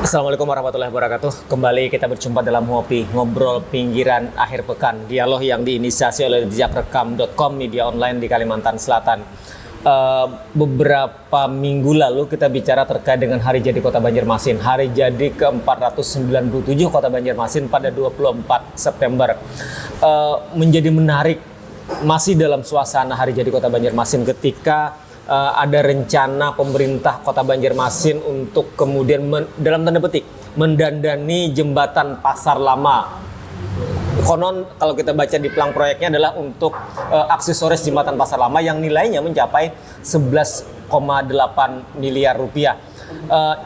Assalamualaikum warahmatullahi wabarakatuh. Kembali kita berjumpa dalam ngobrol pinggiran akhir pekan. Dialog yang diinisiasi oleh jejakrekam.com, media online di Kalimantan Selatan. Beberapa minggu lalu kita bicara terkait dengan Hari Jadi Kota Banjarmasin. Hari Jadi ke-497 Kota Banjarmasin pada 24 September. Menjadi menarik masih dalam suasana Hari Jadi Kota Banjarmasin ketika ada rencana pemerintah Kota Banjarmasin untuk kemudian dalam tanda petik mendandani jembatan Pasar Lama. Konon kalau kita baca di pelang proyeknya adalah untuk aksesoris jembatan Pasar Lama yang nilainya mencapai 11,8 miliar rupiah.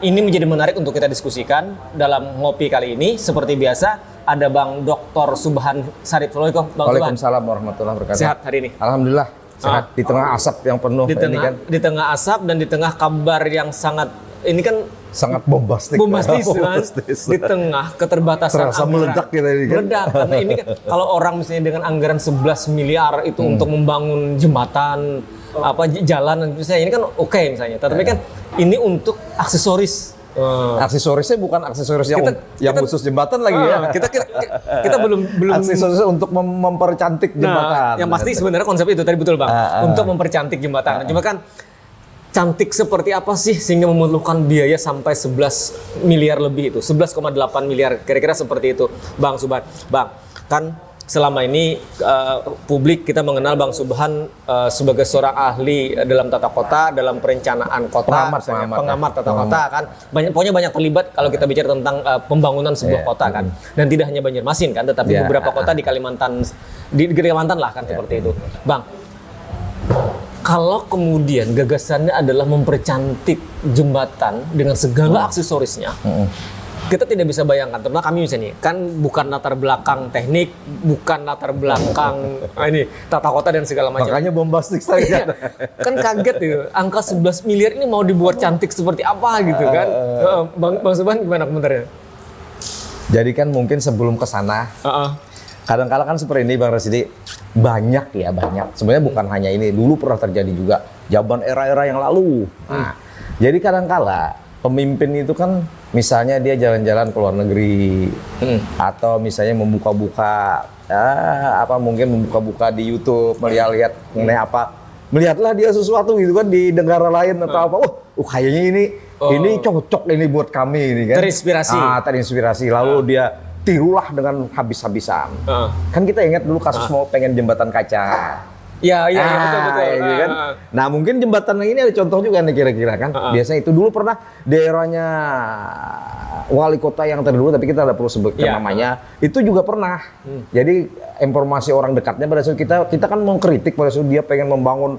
Ini menjadi menarik untuk kita diskusikan dalam ngopi kali ini. Seperti biasa ada Bang Dr. Subhan Sarip. Waalaikumsalam warahmatullahi wabarakatuh. Sehat hari ini? Alhamdulillah. Sehat. Di tengah asap yang penuh di tengah asap dan di tengah kabar yang sangat sangat bombastis kan? Di tengah keterbatasan terasa meledak kita ini kan. Meledak karena ini kan kalau orang misalnya dengan anggaran 11 miliar itu untuk membangun jembatan jalan misalnya ini kan oke misalnya. Tapi kan ini untuk aksesoris. Aksesorisnya bukan aksesoris yang khusus jembatan lagi ya. Kita belum aksesorisnya untuk mempercantik jembatan. Yang pasti sebenarnya konsep itu tadi betul Bang. Untuk mempercantik jembatan. Cuma kan cantik seperti apa sih sehingga memerlukan biaya sampai 11 miliar lebih itu. 11,8 miliar kira-kira seperti itu Bang Subhan. Bang, kan selama ini publik kita mengenal Bang Subhan sebagai seorang ahli dalam tata kota, dalam perencanaan kota, pengamat tata kota kan. Pokoknya banyak terlibat kalau kita bicara tentang pembangunan sebuah kota kan. Dan tidak hanya Banjarmasin kan, tetapi beberapa kota di Kalimantan lah kan seperti itu. Bang, kalau kemudian gagasannya adalah mempercantik jembatan dengan segala aksesorisnya, kita tidak bisa bayangkan, terutama kami misalnya kan bukan latar belakang teknik, bukan latar belakang ini tata kota dan segala macam. Makanya bombastik sekali kan kaget gitu. Angka 11 miliar ini mau dibuat cantik seperti apa gitu kan. Bang Subhan gimana komentarnya? Jadi kan mungkin sebelum ke sana, kadang-kala kan seperti ini Bang Rasidi, banyak. Sebenarnya bukan hanya ini, dulu pernah terjadi juga zaman era-era yang lalu. Nah, jadi kadang-kala pemimpin itu kan misalnya dia jalan-jalan ke luar negeri atau misalnya membuka-buka di YouTube, melihat mengenai melihatlah dia sesuatu gitu kan di negara lain atau apa. Kayaknya ini cocok ini buat kami ini kan. Terinspirasi. Lalu dia tirulah dengan habis-habisan. Kan kita ingat dulu kasus mau pengen jembatan kaca. Iya, betul. Gitu kan? Nah mungkin jembatan ini ada contoh juga nih kira-kira kan. Biasanya itu dulu pernah daerahnya wali kota yang terdahulu, tapi kita tidak perlu sebutkan namanya. Itu juga pernah. Jadi informasi orang dekatnya pada saat kita kan mengkritik pada saat dia pengen membangun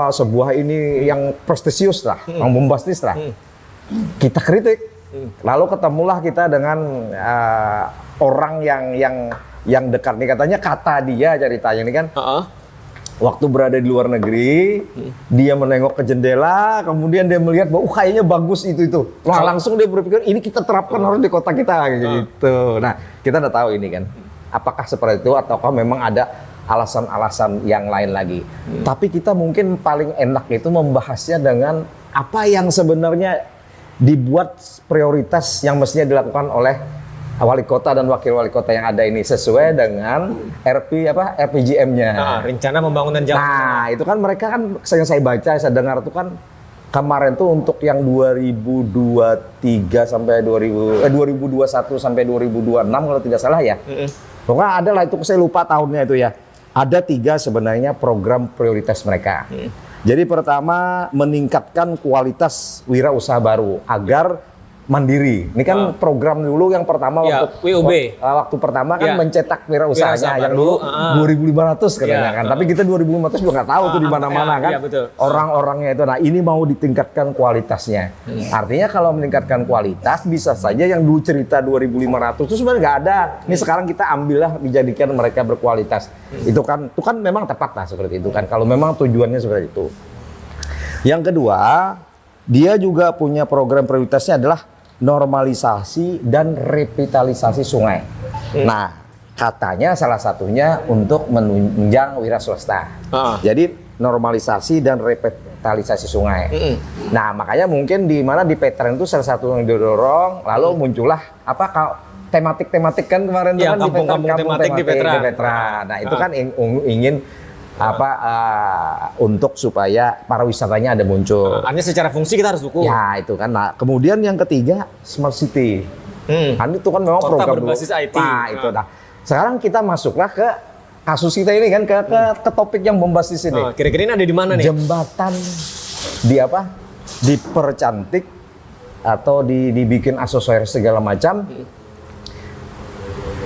sebuah ini yang prestisius lah, yang bombastis lah. Kita kritik. Lalu ketemulah kita dengan orang yang dekat nih, katanya kata dia ceritanya ini kan waktu berada di luar negeri dia menengok ke jendela, kemudian dia melihat bahwa kayaknya bagus itu langsung dia berpikir ini kita terapkan harus di kota kita gitu. Nah kita udah tahu ini kan apakah seperti itu ataukah memang ada alasan-alasan yang lain lagi. Tapi kita mungkin paling enak itu membahasnya dengan apa yang sebenarnya dibuat prioritas yang mestinya dilakukan oleh wali kota dan wakil wali kota yang ada ini sesuai dengan RPJM-nya. Rencana pembangunan jalan. Nah, itu kan mereka kan yang saya baca, saya dengar itu kan kemarin tuh untuk yang 2023 sampai 2021 sampai 2026 kalau tidak salah ya. Pokoknya ada lah itu, saya lupa tahunnya itu ya. Ada 3 sebenarnya program prioritas mereka. Jadi pertama meningkatkan kualitas wirausaha baru agar mandiri. Ini kan program dulu yang pertama waktu pertama kan mencetak wirausahanya yang dulu 2.500 katanya kan. Tapi kita 2.500 juga nggak tau tuh di mana-mana kan. Orang-orangnya itu. Nah, ini mau ditingkatkan kualitasnya. Artinya kalau meningkatkan kualitas bisa saja yang dulu cerita 2.500 itu sebenarnya nggak ada. Ini sekarang kita ambillah dijadikan mereka berkualitas. Itu kan memang tepat lah seperti itu kan. Kalau memang tujuannya seperti itu. Yang kedua, dia juga punya program prioritasnya adalah normalisasi dan revitalisasi sungai. Nah, katanya salah satunya untuk menunjang wira swasta. Jadi normalisasi dan revitalisasi sungai. Nah, makanya mungkin di mana di Veteran itu salah satu yang didorong, lalu muncullah tematik-tematik kan kemarin ya, kan kampung-kampung tematik di Veteran. Nah, itu kan ingin untuk supaya para wisatanya ada muncul. Artinya secara fungsi kita harus dukung. Ya, itu kan. Nah, kemudian yang ketiga Smart City. Kan itu kan memang Kota program berbasis IT. Nah, itu. Nah, sekarang kita masuklah ke kasus kita ini kan ke topik yang berbasis ini. Kira-kira ini ada di mana nih? Jembatan dipercantik atau dibikin aksesoris segala macam.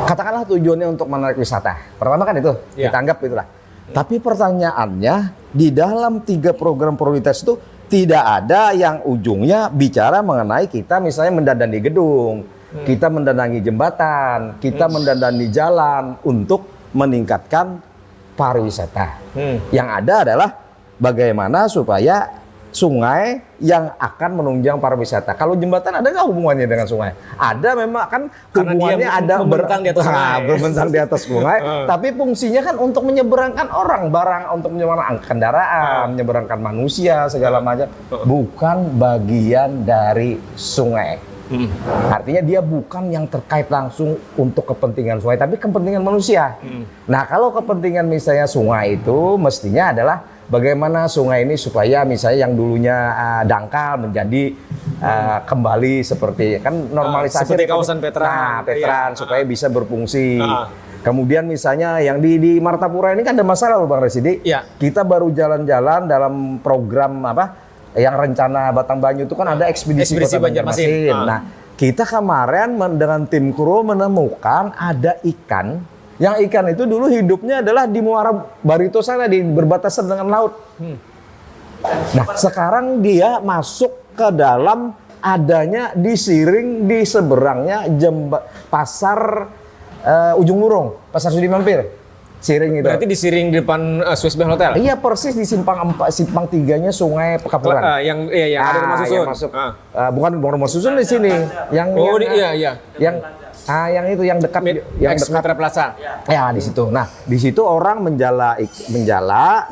Katakanlah tujuannya untuk menarik wisata. Pertama kan itu, kita anggap itulah. Tapi pertanyaannya di dalam 3 program prioritas itu tidak ada yang ujungnya bicara mengenai kita misalnya mendandani gedung, kita mendandangi jembatan, kita mendandani jalan untuk meningkatkan pariwisata. Yang ada adalah bagaimana supaya sungai yang akan menunjang pariwisata. Kalau jembatan ada nggak hubungannya dengan sungai? Ada memang kan hubungannya ada membentang di atas sungai. Berbentang di atas sungai, tapi fungsinya kan untuk menyeberangkan orang, barang, untuk menyeberangkan kendaraan, menyeberangkan manusia segala macam. Bukan bagian dari sungai. Artinya dia bukan yang terkait langsung untuk kepentingan sungai, tapi kepentingan manusia. Nah, kalau kepentingan misalnya sungai itu mestinya adalah bagaimana sungai ini supaya misalnya yang dulunya dangkal menjadi kembali seperti kan normalisasi seperti kawasan Veteran. Nah, Veteran supaya bisa berfungsi. Kemudian misalnya yang di Martapura ini kan ada masalah loh Bang Residi. Kita baru jalan-jalan dalam program yang rencana Batambanyu itu kan ada ekspedisi Kota Banjarmasin. Nah, kita kemarin dengan tim kru menemukan ada ikan. Yang ikan itu dulu hidupnya adalah di Muara Barito sana, di berbatasan dengan laut. Nah, sekarang dia masuk ke dalam adanya di Siring, di seberangnya pasar Ujung Murung, Pasar Sudi Mampir. Siring itu. Berarti di Siring di depan Swiss Bank Hotel? Iya, persis di simpang 3-nya Sungai Pekapuran. Yang ada rumah susun. Yang masuk, bukan rumah susun di sini. Yang itu yang dekat yang dekat Mitra Plaza. Ya, di situ. Nah, di situ orang menjala,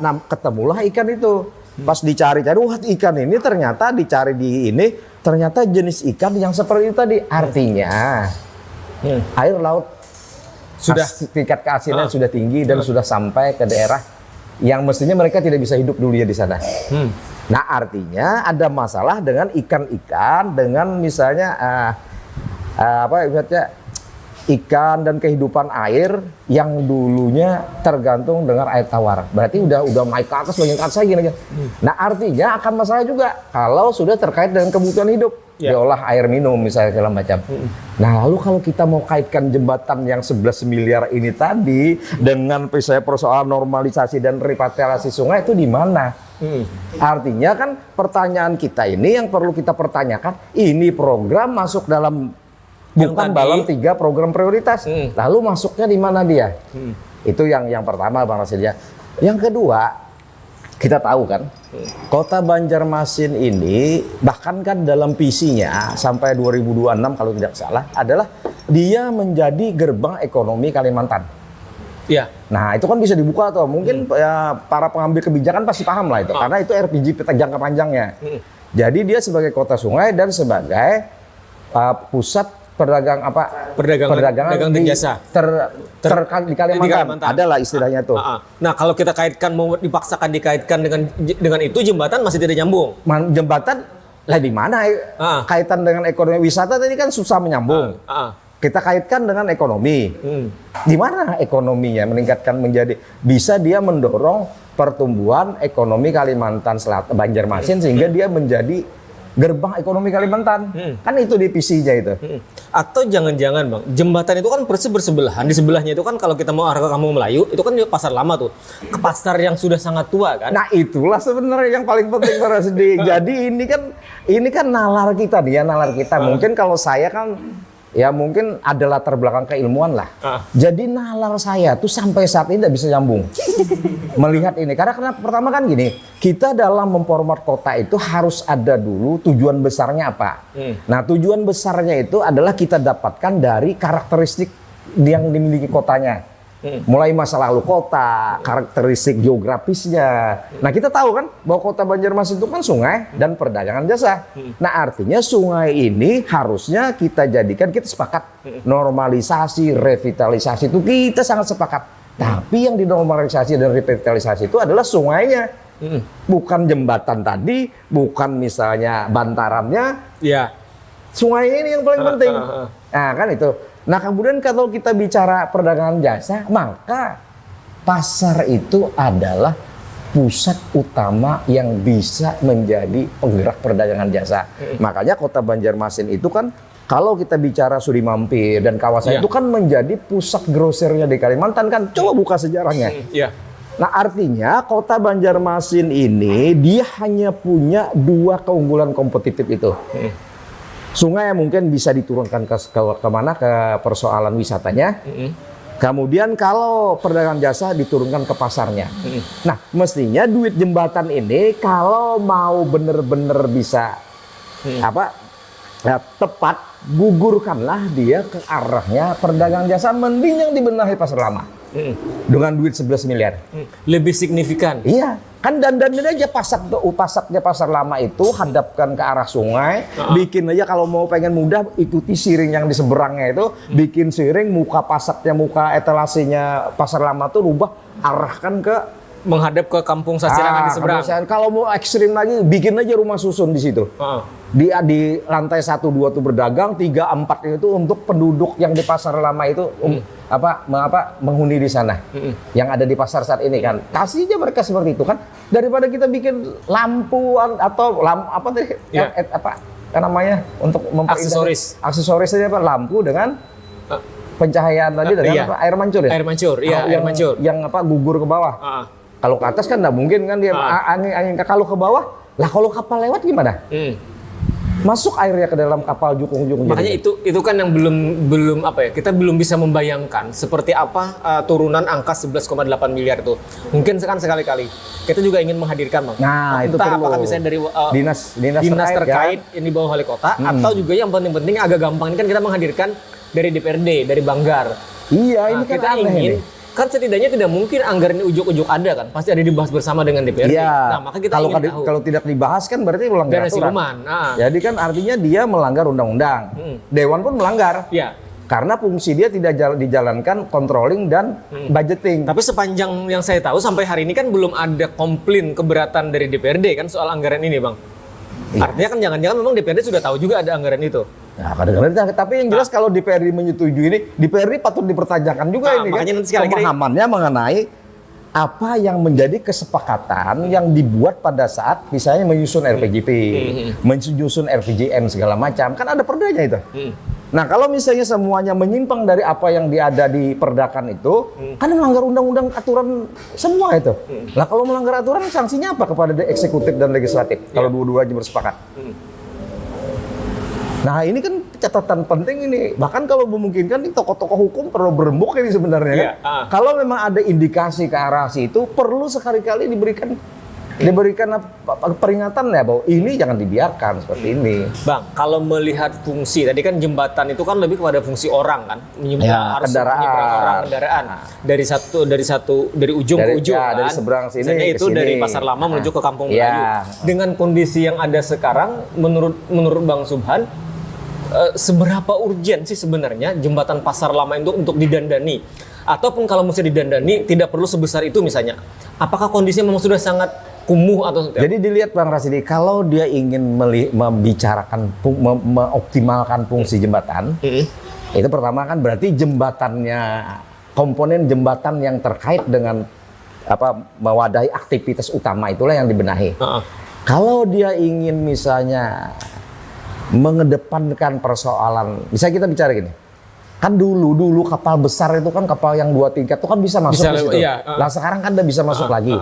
nah ketemulah ikan itu. Pas dicari-cari, wah ikan ini ternyata dicari di ini, ternyata jenis ikan yang seperti itu tadi. Artinya air laut sudah tingkat keasinan sudah tinggi dan sudah sampai ke daerah yang mestinya mereka tidak bisa hidup dulu ya di sana. Nah, artinya ada masalah dengan ikan-ikan, dengan misalnya ikan dan kehidupan air yang dulunya tergantung dengan air tawar. Berarti udah naik ke atas, bagian ke atas lagi. Nah, artinya akan masalah juga kalau sudah terkait dengan kebutuhan hidup. Diolah air minum misalnya segala macam. Nah, lalu kalau kita mau kaitkan jembatan yang 11 miliar ini tadi dengan misalnya persoalan normalisasi dan revitalisasi sungai itu di mana? Artinya kan pertanyaan kita ini yang perlu kita pertanyakan, ini program masuk dalam bukan dalam 3 program prioritas. Lalu masuknya di mana dia? Itu yang pertama Bang Rasidya. Yang kedua, kita tahu kan, Kota Banjarmasin ini bahkan kan dalam visinya sampai 2026 kalau tidak salah adalah dia menjadi gerbang ekonomi Kalimantan. Nah, itu kan bisa dibuka tuh. Mungkin para pengambil kebijakan pasti paham lah itu, karena itu RPG peta jangka panjangnya. Jadi dia sebagai kota sungai dan sebagai pusat perdagangan dan jasa di Kalimantan. Adalah istilahnya tuh. Nah, kalau kita kaitkan, mau dipaksakan dikaitkan dengan itu, jembatan masih tidak nyambung. Jembatan lah di mana kaitan dengan ekonomi wisata tadi kan susah menyambung. Kita kaitkan dengan ekonomi. Di mana ekonominya meningkatkan menjadi bisa dia mendorong pertumbuhan ekonomi Kalimantan Selatan Banjarmasin sehingga dia menjadi gerbang ekonomi Kalimantan. Kan itu divisinya itu. Atau jangan-jangan Bang, jembatan itu kan persis bersebelahan. Di sebelahnya itu kan kalau kita mau arah ke Kampung Melayu, itu kan pasar lama tuh. Ke pasar yang sudah sangat tua kan. Nah, itulah sebenarnya yang paling penting Pak Rasidi. Jadi ini kan nalar kita nih ya, nalar kita. Mungkin kalau saya kan ya mungkin ada latar belakang keilmuan lah. Jadi nalar saya tuh sampai saat ini tidak bisa nyambung melihat ini. Karena pertama kan gini, kita dalam memformat kota itu harus ada dulu tujuan besarnya apa. Nah, tujuan besarnya itu adalah kita dapatkan dari karakteristik yang dimiliki kotanya. Mulai masa lalu kota, karakteristik geografisnya. Nah kita tahu kan bahwa kota Banjarmasin itu kan sungai dan perdagangan jasa. Nah artinya sungai ini harusnya kita jadikan, kita sepakat normalisasi, revitalisasi itu kita sangat sepakat. Tapi yang dinormalisasi dan revitalisasi itu adalah sungainya. Bukan jembatan tadi, bukan misalnya bantarannya. Ya. Sungai ini yang paling penting. Nah kan itu. Nah kemudian kalau kita bicara perdagangan jasa, maka pasar itu adalah pusat utama yang bisa menjadi penggerak perdagangan jasa. Makanya kota Banjarmasin itu kan kalau kita bicara Sudi Mampir dan kawasan itu kan menjadi pusat grosernya di Kalimantan kan. Coba buka sejarahnya. Nah artinya kota Banjarmasin ini dia hanya punya 2 keunggulan kompetitif itu. Sungai yang mungkin bisa diturunkan ke mana, ke persoalan wisatanya. Kemudian kalau perdagangan jasa diturunkan ke pasarnya. Nah mestinya duit jembatan ini kalau mau bener-bener bisa tepat, gugurkanlah dia ke arahnya perdagangan jasa, mending yang dibenahi pasar lama. Dengan duit 11 miliar. Lebih signifikan. Iya, kan dandanin aja pasaknya pasar lama itu hadapkan ke arah sungai, bikin aja kalau mau pengen mudah ikuti siring yang di seberangnya itu, bikin siring muka pasaknya, muka etalasenya pasar lama tuh rubah, arahkan ke menghadap ke kampung Sasirangan di seberang. Kalau mau ekstrim lagi, bikin aja rumah susun di situ. Di lantai 1, 2 tuh berdagang, 3, 4 itu untuk penduduk yang di pasar lama itu menghuni di sana. Yang ada di pasar saat ini kan. Kasih aja mereka seperti itu kan. Daripada kita bikin lampu atau namanya untuk aksesoris. Aksesoris aja lampu dengan pencahayaan tadi dengan air mancur ya. Air mancur, iya air mancur. Yang gugur ke bawah. Kalau ke atas kan nggak mungkin kan dia angin. Kalau ke bawah, lah kalau kapal lewat gimana? Masuk airnya ke dalam kapal jukung-jukung. Makanya itu kan yang belum kita belum bisa membayangkan seperti apa turunan angka 11,8 miliar itu. Mungkin sekali-kali kita juga ingin menghadirkan, Bang. Nah, itu perlu. Apakah misalnya dari dinas terkait yang di bawah wali kota atau juga yang penting-penting agak gampang ini kan kita menghadirkan dari DPRD, dari Banggar. Iya, ini kan kita aneh ingin ini. Kan setidaknya tidak mungkin anggaran ini ujuk-ujuk ada kan, pasti ada dibahas bersama dengan DPRD. Iya. Nah, maka kita ingin tahu. Kalau tidak dibahas kan berarti melanggar aturan. Jadi kan artinya dia melanggar undang-undang. Dewan pun melanggar. Iya. Karena fungsi dia tidak dijalankan controlling dan budgeting. Tapi sepanjang yang saya tahu sampai hari ini kan belum ada komplain keberatan dari DPRD kan soal anggaran ini, Bang. Iya. Artinya kan jangan-jangan memang DPRD sudah tahu juga ada anggaran itu. Nah, kadang-kadang tapi yang jelas kalau DPRD menyetujui ini, DPRD patut dipertanyakan juga ini kan pemahamannya mengenai apa yang menjadi kesepakatan yang dibuat pada saat misalnya menyusun RPJP, menyusun RPJM segala macam, kan ada perdanya itu. Nah, kalau misalnya semuanya menyimpang dari apa yang ada di perdakan itu, kan melanggar undang-undang aturan semua itu. Nah, kalau melanggar aturan sanksinya apa kepada eksekutif dan legislatif kalau dua-duanya bersepakat? Nah ini kan catatan penting ini. Bahkan kalau memungkinkan nih tokoh-tokoh hukum perlu berembuk ini sebenarnya kan. Kalau memang ada indikasi ke arah situ perlu sekali-kali diberikan peringatan ya bahwa ini jangan dibiarkan seperti ini. Bang, kalau melihat fungsi tadi kan jembatan itu kan lebih kepada fungsi orang kan, menyeberang kendaraan dari ujung ke ujung kan. Dari seberang sini misalnya itu sini. Dari Pasar Lama menuju ke Kampung Melayu. Dengan kondisi yang ada sekarang menurut Bang Subhan seberapa urgen sih sebenarnya jembatan Pasar Lama itu untuk didandani? Ataupun kalau mesti didandani tidak perlu sebesar itu misalnya. Apakah kondisinya memang sudah sangat kumuh atau? Jadi dilihat Bang Rasidi, kalau dia ingin membicarakan mengoptimalkan fungsi jembatan, itu pertama kan berarti jembatannya, komponen jembatan yang terkait dengan mewadahi aktivitas utama itulah yang dibenahi. Kalau dia ingin misalnya mengedepankan persoalan, misalnya kita bicara gini, kan dulu kapal besar itu kan kapal yang 2 tingkat itu kan bisa masuk ke situ. Nah sekarang kan udah bisa masuk lagi.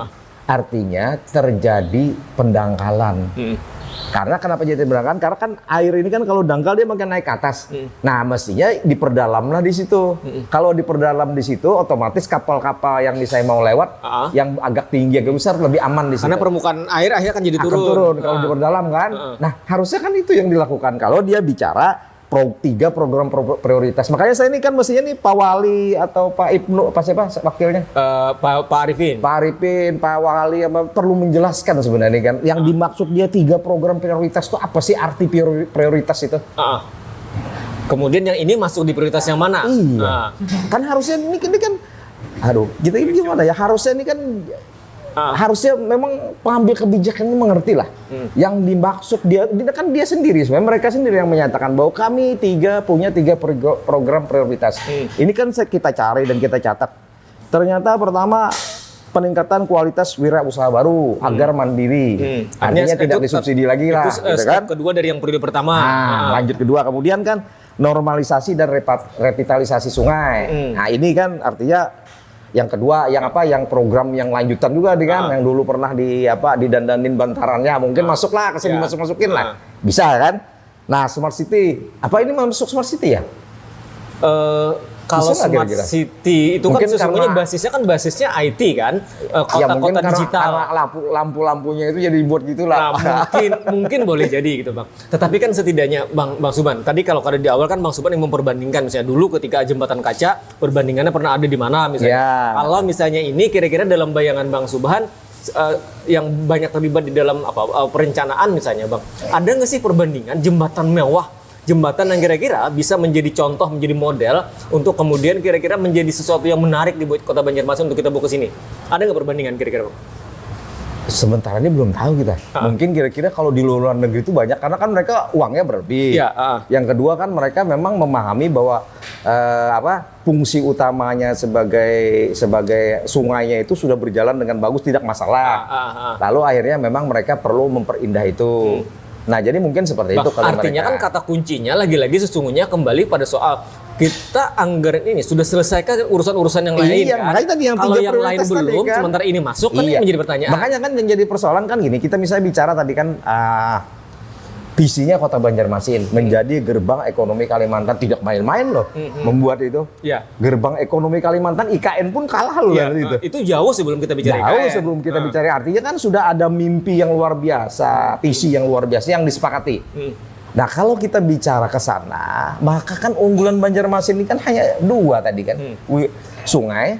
Artinya terjadi pendangkalan. Karena kenapa jadi pendangkalan? Karena kan air ini kan kalau dangkal dia makin naik ke atas. Nah mestinya diperdalamlah di situ. Kalau diperdalam di situ, otomatis kapal-kapal yang misalnya mau lewat, yang agak tinggi, agak besar lebih aman di situ. Karena permukaan air akhirnya akan jadi turun. Kalau diperdalam kan. Nah harusnya kan itu yang dilakukan. Kalau dia bicara tiga program prioritas. Makanya saya ini kan mestinya nih Pak Wali atau Pak Ibnu, apa siapa wakilnya? Pak Arifin. Pak Arifin, Pak Wali perlu menjelaskan sebenarnya kan. Yang dimaksud dia 3 program prioritas itu apa sih arti prioritas itu? Kemudian yang ini masuk di prioritas yang mana? Iya. Kan harusnya ini kan, aduh, kita ini gimana ya? Harusnya ini kan harusnya memang pengambil kebijakan ini mengerti lah. Yang dimaksud dia kan dia sendiri sebenarnya, mereka sendiri yang menyatakan bahwa kami punya tiga program prioritas. Ini kan kita cari dan kita catat. Ternyata pertama peningkatan kualitas wirausaha baru agar mandiri. Artinya tidak disubsidi lagi lah. Itu gitu kan? kedua dari yang periode pertama. Lanjut kedua, kemudian kan normalisasi dan revitalisasi sungai. Nah ini kan artinya yang kedua, yang program yang lanjutan juga kan, yang dulu pernah didandanin bantarannya, mungkin masuklah ke sini, masukin lah, bisa kan? Nah smart city, apa ini masuk smart city ya? Kalau smart city itu mungkin kan sesungguhnya basisnya IT kan, kota-kota digital. Karena lampu-lampunya itu jadi dibuat gitulah. Nah, mungkin boleh jadi gitu bang. Tetapi kan setidaknya bang Suban, tadi kalau di awal kan bang Suban yang memperbandingkan misalnya dulu ketika jembatan kaca perbandingannya pernah ada di mana misalnya. Kalau misalnya ini kira-kira dalam bayangan bang Suban yang banyak terlibat di dalam perencanaan misalnya bang, ada nggak sih perbandingan jembatan mewah? Jembatan yang kira-kira bisa menjadi contoh, menjadi model untuk kemudian kira-kira menjadi sesuatu yang menarik di kota Banjarmasin untuk kita bawa ke sini. Ada nggak perbandingan kira-kira? Sementara ini belum tahu kita. Mungkin kira-kira kalau di luar negeri itu banyak karena kan mereka uangnya berlebih. Yang kedua kan mereka memang memahami bahwa fungsi utamanya sebagai sungainya itu sudah berjalan dengan bagus, tidak masalah. Lalu akhirnya memang mereka perlu memperindah itu. Nah, jadi mungkin seperti itu kalau artinya kan kata kuncinya lagi-lagi sesungguhnya kembali pada soal kita anggaran ini sudah selesaikan urusan-urusan yang lain kan. Makanya tadi yang kalau 3 yang lain belum, tadi, kan? sementara ini masuk kan ini menjadi pertanyaan. Makanya kan yang jadi persoalan kan gini, kita misalnya bicara tadi kan visinya Kota Banjarmasin menjadi gerbang ekonomi Kalimantan, tidak main-main loh membuat itu. Gerbang ekonomi Kalimantan, IKN pun kalah loh itu. Itu jauh sebelum kita bicara jauh IKN. Sebelum kita bicara, artinya kan sudah ada mimpi yang luar biasa, visi yang luar biasa yang disepakati. Nah kalau kita bicara ke sana, maka kan unggulan Banjarmasin ini kan hanya 2 tadi kan, sungai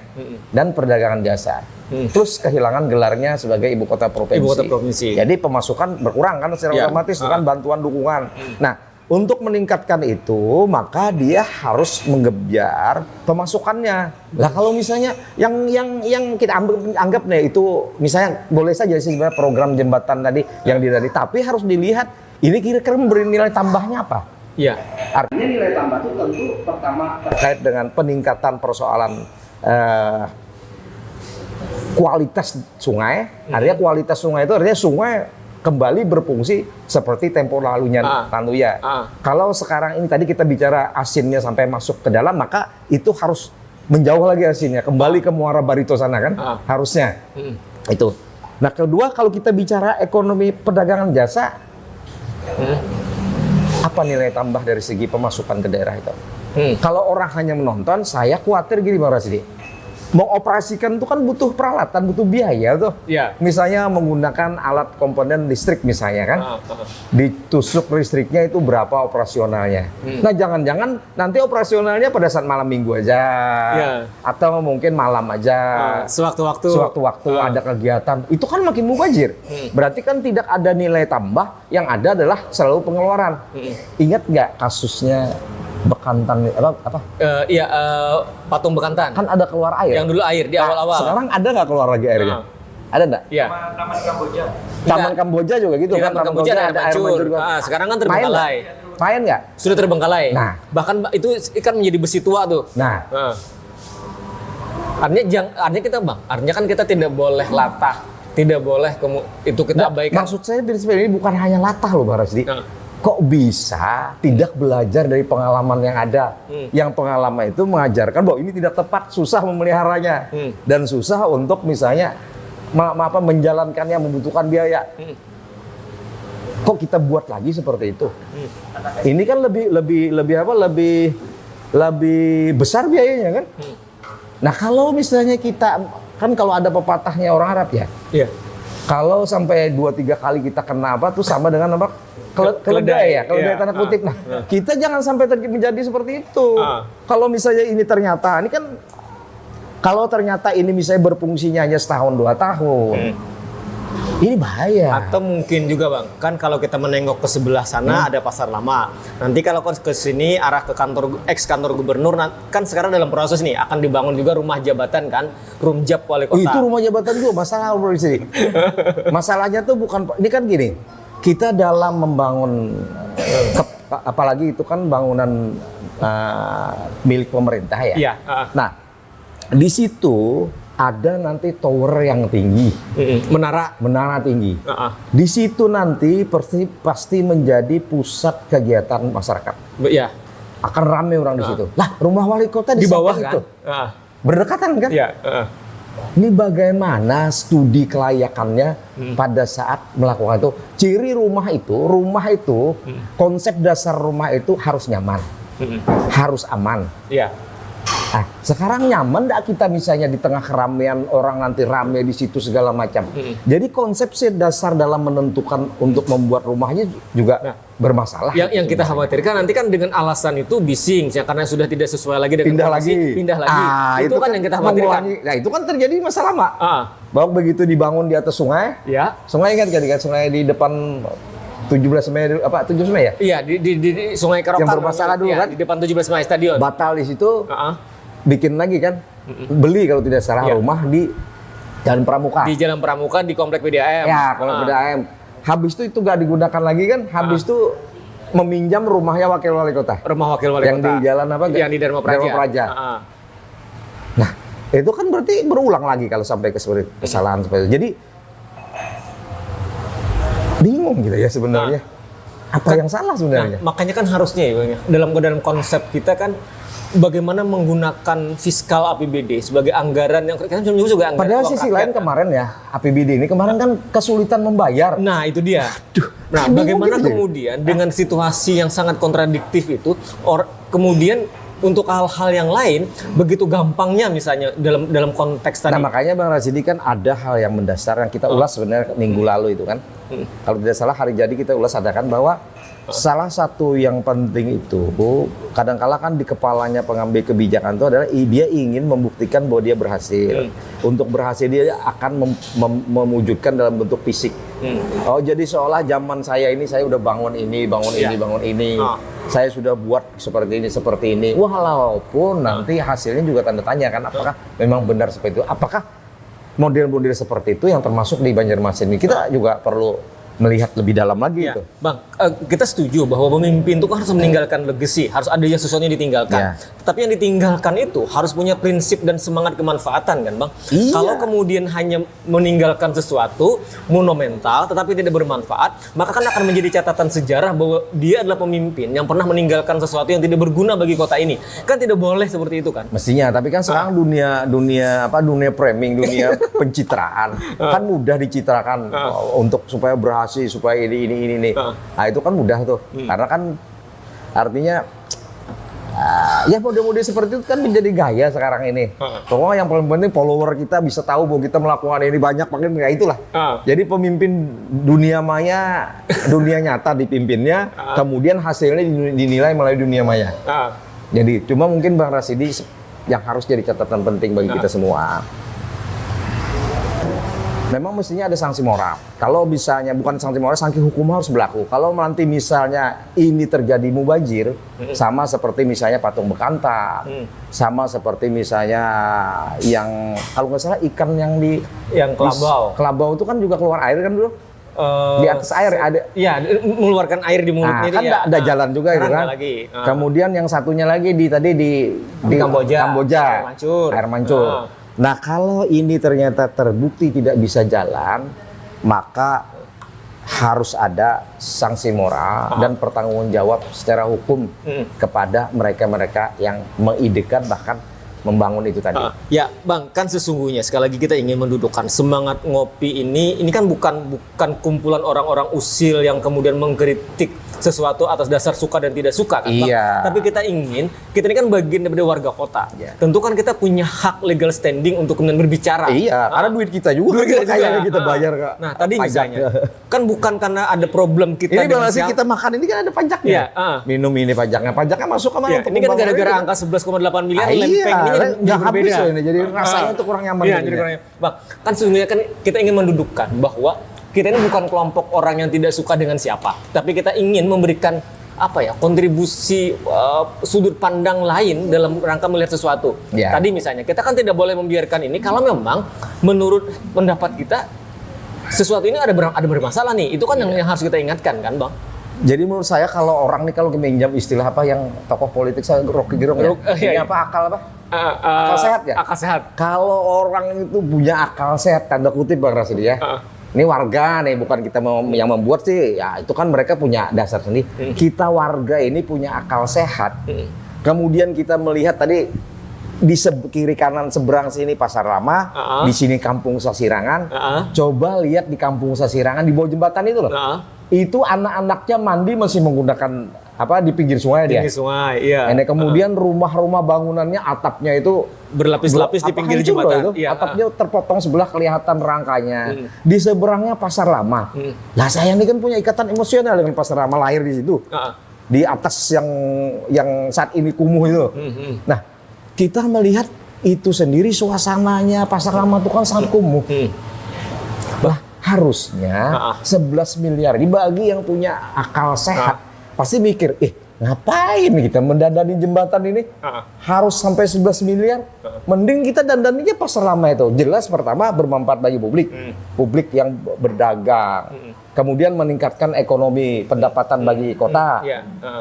dan perdagangan jasa. Terus kehilangan gelarnya sebagai ibu kota provinsi. Jadi pemasukan berkurang kan secara otomatis dengan bantuan dukungan. Nah, untuk meningkatkan itu maka dia harus menggebyar pemasukannya. Lah kalau misalnya yang kita anggap nih itu misalnya boleh saja sih sebenarnya program jembatan tadi yang tadi, tapi harus dilihat ini kira-kira memberi nilai tambahnya apa? Artinya nilai tambah itu tentu pertama terkait dengan peningkatan persoalan kualitas sungai. Artinya kualitas sungai itu artinya sungai kembali berfungsi seperti tempo lalunya ya. Kalau sekarang ini tadi kita bicara asinnya sampai masuk ke dalam, maka itu harus menjauh lagi asinnya, kembali ke Muara Barito sana kan, harusnya. Itu. Nah kedua, kalau kita bicara ekonomi perdagangan jasa, apa nilai tambah dari segi pemasukan ke daerah itu? Kalau orang hanya menonton, saya khawatir gini Bang Rasidi. Mengoperasikan itu kan butuh peralatan, butuh biaya tuh. Misalnya menggunakan alat komponen listrik misalnya kan. Ditusuk listriknya itu berapa operasionalnya. Nah jangan-jangan nanti operasionalnya pada saat malam minggu aja. Atau mungkin malam aja. Sewaktu-waktu ada kegiatan. Itu kan makin mubazir. Berarti kan tidak ada nilai tambah, yang ada adalah selalu pengeluaran. Ingat nggak kasusnya Bekantan patung Bekantan kan ada keluar air yang dulu air di awal-awal. Sekarang ada nggak keluar lagi airnya? Ada nggak? Taman Kamboja. Taman Kamboja juga gitu kan? Taman Kamboja ada air mancur. Sekarang kan terbengkalai. Main nggak? Sudah terbengkalai. Nah, bahkan itu kan menjadi besi tua tuh. Artinya kita artinya kan kita tidak boleh latah, tidak boleh itu kita abaikan. Maksud saya ini bukan hanya latah loh Bang Rasdi. Kok bisa tidak belajar dari pengalaman yang ada? Yang pengalaman itu mengajarkan bahwa ini tidak tepat, susah memeliharanya dan susah untuk misalnya menjalankannya, membutuhkan biaya. Kok kita buat lagi seperti itu? Ini kan lebih besar biayanya kan? Nah kalau misalnya kita kan kalau ada pepatahnya orang Arab ya. Kalau sampai 2-3 kali kita kena apa tuh sama dengan apa? Keledai tanda kutip. Nah, kita jangan sampai menjadi seperti itu. Kalau misalnya ini ternyata, ini kan kalau ternyata ini misalnya berfungsinya hanya setahun 2 tahun. Ini bahaya. Atau mungkin juga Bang, kan kalau kita menengok ke sebelah sana ada pasar lama. Nanti kalau ke sini arah ke kantor kantor gubernur, kan sekarang dalam proses nih akan dibangun juga rumah jabatan kan, Rumjab Wali Kota. Itu rumah jabatan juga masalah bro di sini. Masalahnya tuh bukan ini kan gini. Kita dalam membangun apalagi itu kan bangunan milik pemerintah ya. Iya, Nah, di situ ada nanti tower yang tinggi, menara tinggi. Di situ nanti pasti menjadi pusat kegiatan masyarakat. Iya. Akan ramai orang di situ. Lah, rumah wali kota Di bawah kan? itu. Berdekatan kan? Iya. Ini bagaimana studi kelayakannya pada saat melakukan itu. Ciri rumah itu, konsep dasar rumah itu harus nyaman, harus aman. Iya. Nah, sekarang nyaman nggak kita misalnya di tengah keramaian orang nanti rame di situ segala macam. Jadi konsep dasar dalam menentukan untuk membuat rumahnya juga bermasalah. Yang kita khawatirkan nanti kan dengan alasan itu bising, ya, karena sudah tidak sesuai lagi dengan pindah lagi. Itu kan yang kita khawatirkan. Nah, itu kan terjadi masa lama. Bahwa begitu dibangun di atas sungai, sungai kan sungai di depan 17 Mei apa 17 Mei ya? Iya, di Sungai Kerokan. Yang bermasalah dulu kan di depan 17 Mei Stadion. Batal di situ. Bikin lagi kan, beli kalau tidak salah rumah di Jalan Pramuka. Di Jalan Pramuka di Komplek PDAM. Ya, Komplek PDAM. Habis itu gak digunakan lagi kan, habis itu meminjam rumahnya wakil wali kota. Rumah wakil wali yang kota. Yang di jalan apa? Yang di Dharma Praja. Nah, itu kan berarti berulang lagi kalau sampai kesalahan seperti itu. Jadi bingung gitu ya sebenarnya. Apa yang salah sebenarnya? Makanya kan harusnya ya, dalam konsep kita kan bagaimana menggunakan fiskal APBD sebagai anggaran yang kan juga anggaran. Padahal sisi lain kemarin ya, APBD ini kemarin kan kesulitan membayar. Nah, itu dia. Nah, bagaimana kemudian dengan situasi yang sangat kontradiktif itu kemudian untuk hal-hal yang lain begitu gampangnya misalnya dalam konteks tadi. Nah, makanya Bang Rasidi kan ada hal yang mendasar yang kita ulas sebenarnya minggu lalu itu kan. Kalau tidak salah hari jadi kita ulas adakan bahwa salah satu yang penting itu kadang-kala kan di kepalanya pengambil kebijakan itu adalah dia ingin membuktikan bahwa dia berhasil. Untuk berhasil dia akan mewujudkan dalam bentuk fisik. Oh, jadi seolah zaman saya ini saya udah bangun ini. Saya sudah buat seperti ini. Walaupun nanti hasilnya juga tanda tanya kan, apakah memang benar seperti itu? Apakah model-model seperti itu yang termasuk di Banjarmasin ini? Kita juga perlu melihat lebih dalam lagi itu. Bang, kita setuju bahwa pemimpin itu harus meninggalkan legacy, harus ada yang sesuatu yang ditinggalkan. Tetapi yang ditinggalkan itu harus punya prinsip dan semangat kemanfaatan kan Bang? Kalau kemudian hanya meninggalkan sesuatu monumental tetapi tidak bermanfaat, maka kan akan menjadi catatan sejarah bahwa dia adalah pemimpin yang pernah meninggalkan sesuatu yang tidak berguna bagi kota ini. Kan tidak boleh seperti itu kan? Mestinya, tapi kan sekarang dunia framing, dunia pencitraan kan mudah dicitrakan untuk supaya berhasil, supaya ini. Nah, itu kan mudah tuh. Karena kan artinya ya model-model seperti itu kan menjadi gaya sekarang ini. Pokoknya yang paling penting follower kita bisa tahu bahwa kita melakukan ini banyak, makin ya itulah. Jadi pemimpin dunia maya, dunia nyata dipimpinnya, kemudian hasilnya dinilai melalui dunia maya. Jadi cuma mungkin Bang Rasidi yang harus jadi catatan penting bagi kita semua. Memang mestinya ada sanksi moral. Kalau misalnya bukan sanksi moral, sanksi hukum harus berlaku. Kalau nanti misalnya ini terjadi mubazir, sama seperti misalnya patung bekantan, sama seperti misalnya yang kalau nggak salah ikan yang kelabau itu kan juga keluar air kan dulu. Di atas air ada. Iya, mengeluarkan air di mulutnya. Nah, kan ada jalan juga itu kan. Kemudian yang satunya lagi di Kamboja. Air mancur. Nah, kalau ini ternyata terbukti tidak bisa jalan, maka harus ada sanksi moral dan pertanggungjawab secara hukum kepada mereka-mereka yang mengidekan bahkan membangun itu tadi. Ya, Bang, kan sesungguhnya sekali lagi kita ingin mendudukkan semangat ngopi ini kan bukan kumpulan orang-orang usil yang kemudian mengkritik sesuatu atas dasar suka dan tidak suka kan, Bang? Iya. Tapi kita ini kan bagian dari warga kota. Iya. Tentu kan kita punya hak legal standing untuk kemudian berbicara. Iya, karena duit kita juga. Duit kita juga. Kayaknya kita bayar Kak. Nah, tadi pajak. misalnya kan bukan karena ada problem kita Ini dengan nasi kita makan ini kan ada pajaknya. Iya, Minum ini pajaknya. Pajaknya masuk kemana? Iya, Untuk ini kan pembangunan gara-gara ini. angka 11,8 miliar Iya, lempeng ini jadi nggak habis berbeda. loh ini. Jadi rasanya tuh kurang nyaman. Iya, jadinya. jadi kurang nyaman. Bang, kan sesungguhnya kan kita ingin mendudukkan bahwa kita ini bukan kelompok orang yang tidak suka dengan siapa, tapi kita ingin memberikan kontribusi sudut pandang lain dalam rangka melihat sesuatu. Ya. Tadi misalnya kita kan tidak boleh membiarkan ini kalau memang menurut pendapat kita sesuatu ini ada bermasalah nih. Itu kan yang harus kita ingatkan kan, Bang. Jadi menurut saya kalau orang nih kalau meminjam istilah apa yang tokoh politik saya Rocky Gerung ya. Ini iya. apa akal apa? Akal sehat ya? Akal sehat. Kalau orang itu punya akal sehat tanda kutip Bang Rasidi ya. Ini warga nih, bukan kita yang membuat sih, ya itu kan mereka punya dasar sendiri. Kita warga ini punya akal sehat. Kemudian kita melihat tadi di kiri kanan seberang sini Pasar Lama, di sini Kampung Sasirangan. Coba lihat di Kampung Sasirangan di bawah jembatan itu loh. Itu anak-anaknya mandi masih menggunakan di pinggir sungai dia. Pinggir sungai, iya. Ini kemudian rumah-rumah bangunannya atapnya itu berlapis-lapis di pinggir jembatan. Iya, atapnya terpotong sebelah kelihatan rangkanya. Di seberangnya Pasar Lama. Lah saya ini kan punya ikatan emosional dengan Pasar Lama, lahir di situ. Di atas yang saat ini kumuh itu. Nah, kita melihat itu sendiri suasananya Pasar Lama itu kan sangat kumuh. Lah harusnya 11 miliar dibagi yang punya akal sehat. Pasti mikir, ngapain kita mendandani jembatan ini? Harus sampai 11 miliar? Mending kita dandaninya Pasar Lama itu. Jelas pertama bermanfaat bagi publik. Publik yang berdagang. Kemudian meningkatkan ekonomi, pendapatan bagi kota.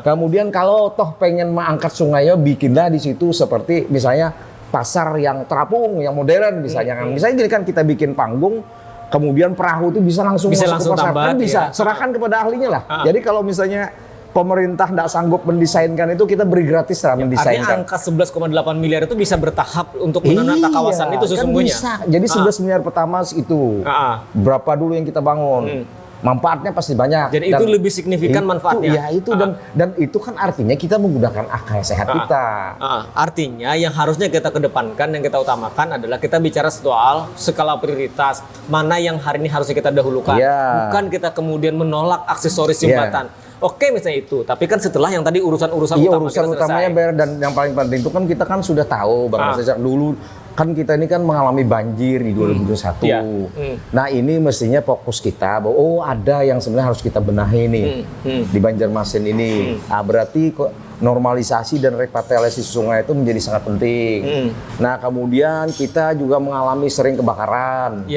Kemudian kalau toh pengen mengangkat sungainya, bikinlah di situ seperti misalnya pasar yang terapung, yang modern misalnya. Misalnya gini kan kita bikin panggung, kemudian perahu itu bisa langsung masuk ke pasar. tambat, Kan bisa, serahkan kepada ahlinya lah. Jadi kalau misalnya pemerintah tidak sanggup mendesainkan itu, kita beri gratis lah mendesainkan. Artinya angka 11,8 miliar itu bisa bertahap untuk menata kawasan itu sesungguhnya. Kan bisa. Jadi 11 miliar pertama itu. Berapa dulu yang kita bangun? Manfaatnya pasti banyak. Jadi itu lebih signifikan manfaatnya. Ya itu dan itu kan artinya kita menggunakan akal sehat kita. Artinya yang harusnya kita kedepankan, yang kita utamakan adalah kita bicara soal skala prioritas. Mana yang hari ini harusnya kita dahulukan. Bukan kita kemudian menolak aksesoris jembatan. Oke misalnya itu, tapi kan setelah yang tadi urusan-urusan utama urusan utamanya bayar, dan yang paling penting itu kan kita kan sudah tahu Bang, sejak dulu kan kita ini kan mengalami banjir di 2021. Nah ini mestinya fokus kita bahwa ada yang sebenarnya harus kita benahi nih di Banjarmasin ini. Nah, berarti normalisasi dan repatriasi sungai itu menjadi sangat penting. Nah kemudian kita juga mengalami sering kebakaran.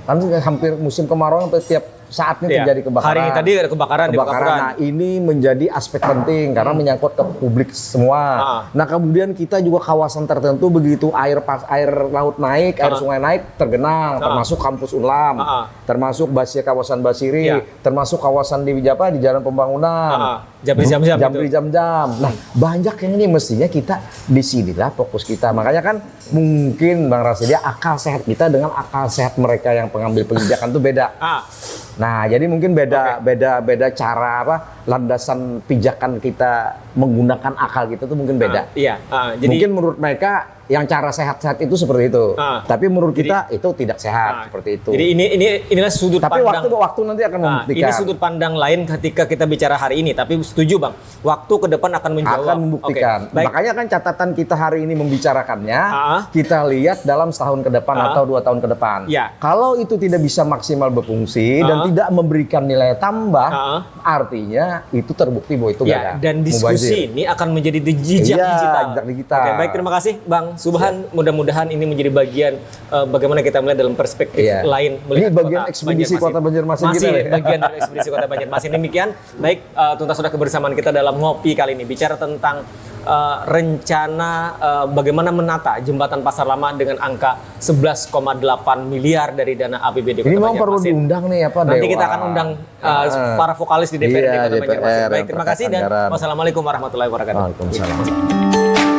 Kan hampir musim kemarau sampai tiap saatnya terjadi kebakaran. Hari ini tadi ada kebakaran. Nah ini menjadi aspek penting karena menyangkut ke publik semua. Nah kemudian kita juga kawasan tertentu begitu air laut naik, air sungai naik tergenang, termasuk kampus Unlam, termasuk kawasan Basiri, termasuk kawasan di Jalan Pembangunan. Jamri jam-jam. Nah banyak yang ini mestinya kita di sinilah fokus kita. Makanya kan mungkin Bang Rasidi akal sehat kita dengan akal sehat mereka yang pengambil kebijakan itu beda. Nah, jadi mungkin beda cara landasan pijakan kita menggunakan akal kita itu mungkin beda. Jadi mungkin menurut mereka yang cara sehat-sehat itu seperti itu. Tapi menurut kita itu tidak sehat seperti itu. Jadi inilah sudut pandang. Tapi waktu nanti akan membuktikan. Ini sudut pandang lain ketika kita bicara hari ini. Tapi setuju Bang, waktu ke depan akan menjawab. Akan membuktikan. Makanya kan catatan kita hari ini membicarakannya, kita lihat dalam setahun ke depan atau 2 tahun ke depan. Kalau itu tidak bisa maksimal berfungsi dan tidak memberikan nilai tambah, artinya itu terbukti bahwa itu gagal. Dan diskusi ini akan menjadi jejak digital. Oke, baik, terima kasih Bang Subhan. Mudah-mudahan ini menjadi bagian bagaimana kita melihat dalam perspektif lain. Ini bagian ekspedisi Kota Banjarmasin kita. Masih bagian dari ekspedisi Kota Banjarmasin. Demikian, baik, tuntas sudah kebersamaan kita dalam ngopi kali ini. Bicara tentang rencana bagaimana menata jembatan Pasar Lama dengan angka 11,8 miliar dari dana APBD Kota Banjarmasin. Ini mau perlu diundang nih Nanti kita akan undang para vokalis di DPRD Kota Banjarmasin. Baik, terima kasih dan wassalamualaikum warahmatullahi wabarakatuh. Waalaikumsalam.